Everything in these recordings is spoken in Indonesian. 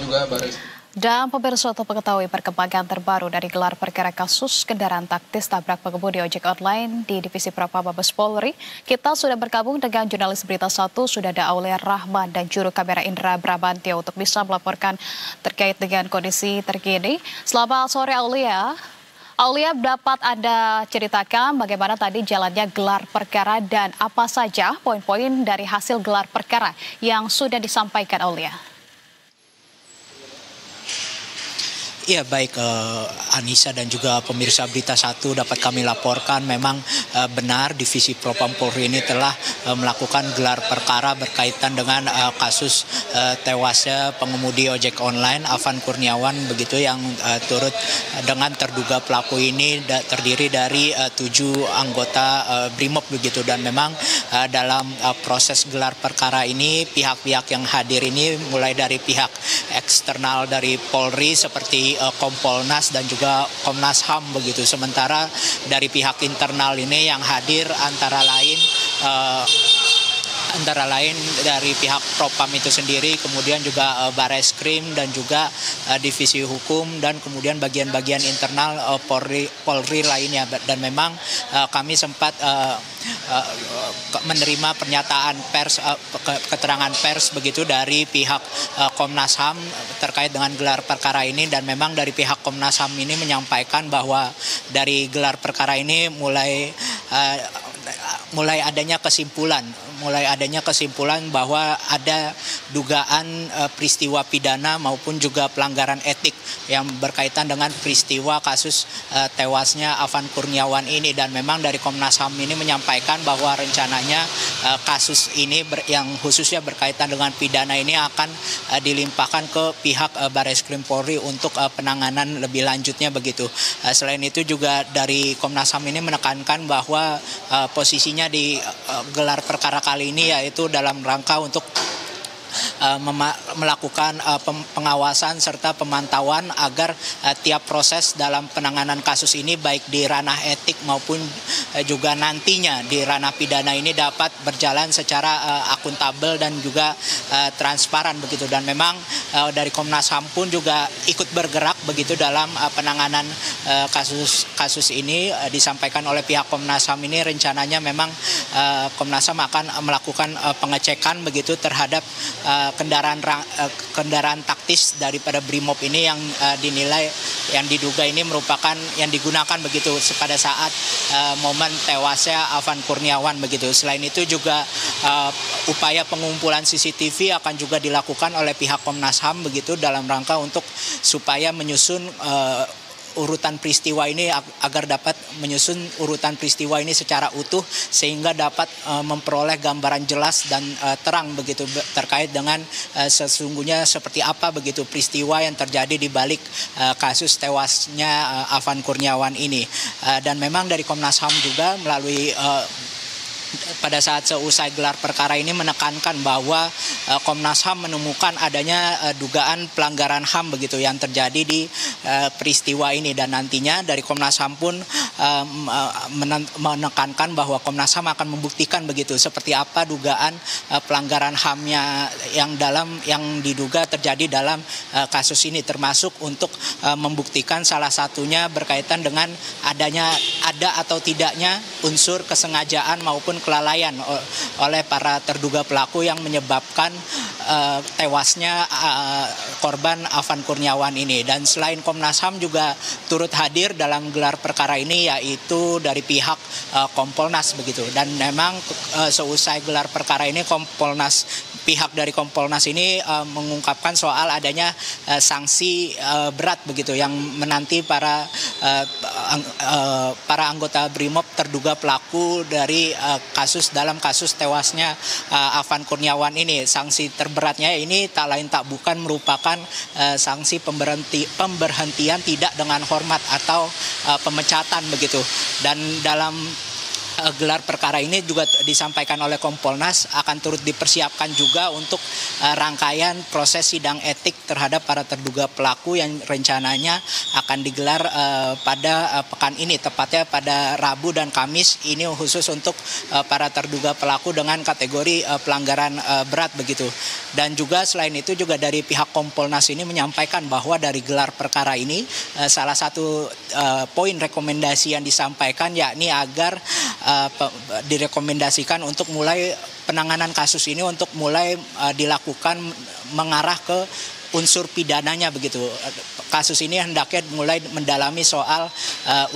juga Baris. Dan pemirsa untuk mengetahui perkembangan terbaru dari gelar perkara kasus kendaraan taktis tabrak pengemudi ojek online di Divisi Propam Mabes Polri, kita sudah bergabung dengan jurnalis Berita 1 sudah ada Aulia Rahman dan juru kamera Indra Brabantio untuk bisa melaporkan terkait dengan kondisi terkini. Selamat sore Aulia. Aulia, dapat Anda ceritakan bagaimana tadi jalannya gelar perkara dan apa saja poin-poin dari hasil gelar perkara yang sudah disampaikan Aulia? Iya baik Anissa dan juga pemirsa Berita 1 dapat kami laporkan memang benar Divisi Propam Polri ini telah melakukan gelar perkara berkaitan dengan kasus tewasnya pengemudi ojek online Afan Kurniawan begitu yang turut dengan terduga pelaku ini terdiri dari 7 anggota Brimob begitu, dan memang dalam proses gelar perkara ini pihak-pihak yang hadir ini mulai dari pihak eksternal dari Polri seperti Kompolnas dan juga Komnas HAM begitu. Sementara dari pihak internal ini yang hadir antara lain dari pihak Propam itu sendiri, kemudian juga Bareskrim dan juga Divisi Hukum dan kemudian bagian-bagian internal Polri lainnya. Dan memang kami sempat menerima pernyataan pers, keterangan pers begitu dari pihak Komnas HAM terkait dengan gelar perkara ini, dan memang dari pihak Komnas HAM ini menyampaikan bahwa dari gelar perkara ini mulai adanya kesimpulan bahwa ada dugaan peristiwa pidana maupun juga pelanggaran etik yang berkaitan dengan peristiwa kasus tewasnya Afan Kurniawan ini. Dan memang dari Komnas HAM ini menyampaikan bahwa rencananya kasus ini yang khususnya berkaitan dengan pidana ini akan dilimpahkan ke pihak Bareskrim Polri untuk penanganan lebih lanjutnya begitu. Selain itu juga dari Komnas HAM ini menekankan bahwa posisinya di gelar perkara kali ini yaitu dalam rangka untuk melakukan pengawasan serta pemantauan agar tiap proses dalam penanganan kasus ini baik di ranah etik maupun juga nantinya di ranah pidana ini dapat berjalan secara akuntabel dan juga transparan begitu. Dan memang dari Komnas HAM pun juga ikut bergerak begitu dalam penanganan kasus ini. Disampaikan oleh pihak Komnas HAM ini rencananya memang Komnas HAM akan melakukan pengecekan begitu terhadap kendaraan taktis daripada Brimob ini yang diduga ini merupakan yang digunakan begitu pada saat momen tewasnya Afan Kurniawan begitu. Selain itu juga upaya pengumpulan CCTV akan juga dilakukan oleh pihak Komnas HAM begitu dalam rangka untuk supaya menyusun urutan peristiwa ini agar dapat menyusun urutan peristiwa ini secara utuh sehingga dapat memperoleh gambaran jelas dan terang begitu terkait dengan sesungguhnya seperti apa begitu peristiwa yang terjadi di balik kasus tewasnya Afan Kurniawan ini. Dan memang dari Komnas HAM juga melalui pada saat seusai gelar perkara ini menekankan bahwa Komnas HAM menemukan adanya dugaan pelanggaran HAM begitu yang terjadi di peristiwa ini, dan nantinya dari Komnas HAM pun menekankan bahwa Komnas HAM akan membuktikan begitu seperti apa dugaan pelanggaran HAM-nya yang diduga terjadi dalam kasus ini, termasuk untuk membuktikan salah satunya berkaitan dengan ada atau tidaknya unsur kesengajaan maupun kelalaian oleh para terduga pelaku yang menyebabkan tewasnya korban Afan Kurniawan ini. Dan selain Komnas HAM juga turut hadir dalam gelar perkara ini yaitu dari pihak Kompolnas begitu. Dan memang seusai gelar perkara ini pihak dari Kompolnas ini mengungkapkan soal adanya sanksi berat begitu yang menanti para anggota Brimob terduga pelaku dari dalam kasus tewasnya Afan Kurniawan ini. Sanksi terberatnya ini tak lain tak bukan merupakan sanksi pemberhentian tidak dengan hormat atau pemecatan begitu. Dan dalam gelar perkara ini juga disampaikan oleh Kompolnas akan turut dipersiapkan juga untuk rangkaian proses sidang etik terhadap para terduga pelaku yang rencananya akan digelar pada pekan ini, tepatnya pada Rabu dan Kamis. Ini khusus untuk para terduga pelaku dengan kategori pelanggaran berat begitu. Dan juga selain itu juga dari pihak Kompolnas ini menyampaikan bahwa dari gelar perkara ini salah satu poin rekomendasi yang disampaikan yakni agar direkomendasikan untuk mulai penanganan kasus ini untuk mulai dilakukan mengarah ke unsur pidananya begitu. Kasus ini hendaknya mulai mendalami soal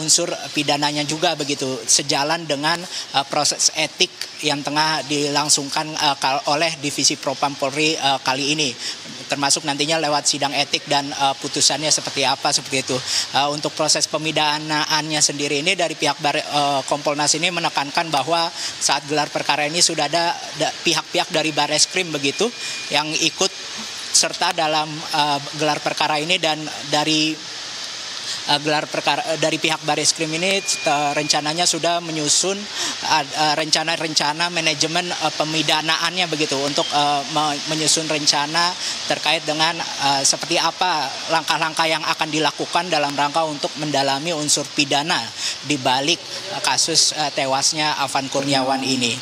unsur pidananya juga begitu, sejalan dengan proses etik yang tengah dilangsungkan oleh Divisi Propam Polri kali ini, termasuk nantinya lewat sidang etik dan putusannya seperti apa seperti itu. Untuk proses pemidanaannya sendiri ini dari pihak Kompolnas ini menekankan bahwa saat gelar perkara ini sudah ada pihak-pihak dari Bareskrim begitu yang ikut serta dalam gelar perkara ini, dan dari gelar perkara dari pihak Bareskrim ini rencananya sudah menyusun rencana manajemen pemidanaannya begitu, untuk menyusun rencana terkait dengan seperti apa langkah-langkah yang akan dilakukan dalam rangka untuk mendalami unsur pidana di balik kasus tewasnya Afan Kurniawan ini.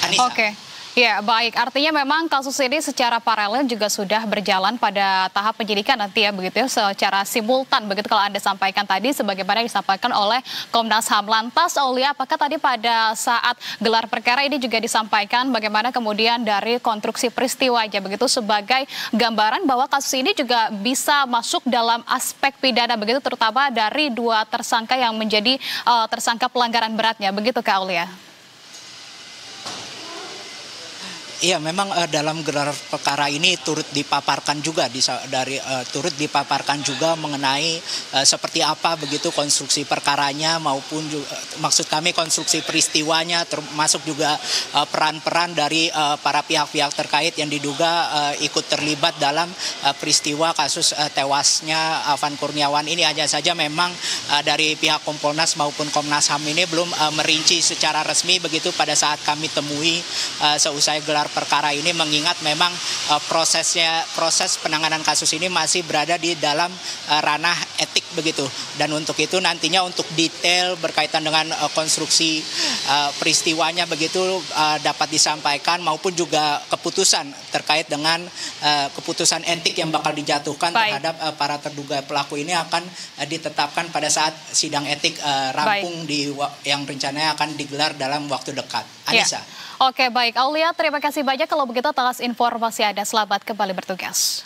Anissa. Oke. Ya, baik. Artinya memang kasus ini secara paralel juga sudah berjalan pada tahap penyidikan nanti ya, begitu ya, secara simultan begitu kalau Anda sampaikan tadi, sebagaimana disampaikan oleh Komnas HAM. Lantas, Aulia, apakah tadi pada saat gelar perkara ini juga disampaikan bagaimana kemudian dari konstruksi peristiwanya begitu sebagai gambaran bahwa kasus ini juga bisa masuk dalam aspek pidana begitu, terutama dari dua tersangka yang menjadi tersangka pelanggaran beratnya, begitu Kak Aulia? Iya, memang dalam gelar perkara ini turut dipaparkan juga mengenai seperti apa begitu konstruksi perkaranya maupun maksud kami konstruksi peristiwanya, termasuk juga peran-peran dari para pihak-pihak terkait yang diduga ikut terlibat dalam peristiwa kasus tewasnya Afan Kurniawan ini. Hanya saja memang dari pihak Kompolnas maupun Komnas HAM ini belum merinci secara resmi begitu pada saat kami temui seusai gelar perkara ini, mengingat memang proses penanganan kasus ini masih berada di dalam ranah etik begitu, dan untuk itu nantinya untuk detail berkaitan dengan konstruksi peristiwanya begitu dapat disampaikan, maupun juga keputusan terkait dengan keputusan etik yang bakal dijatuhkan terhadap para terduga pelaku ini akan ditetapkan pada saat sidang etik rampung yang rencananya akan digelar dalam waktu dekat. Anissa. Ya. Oke, baik. Aulia, terima kasih banyak kalau begitu atas informasi Anda. Selamat kembali bertugas.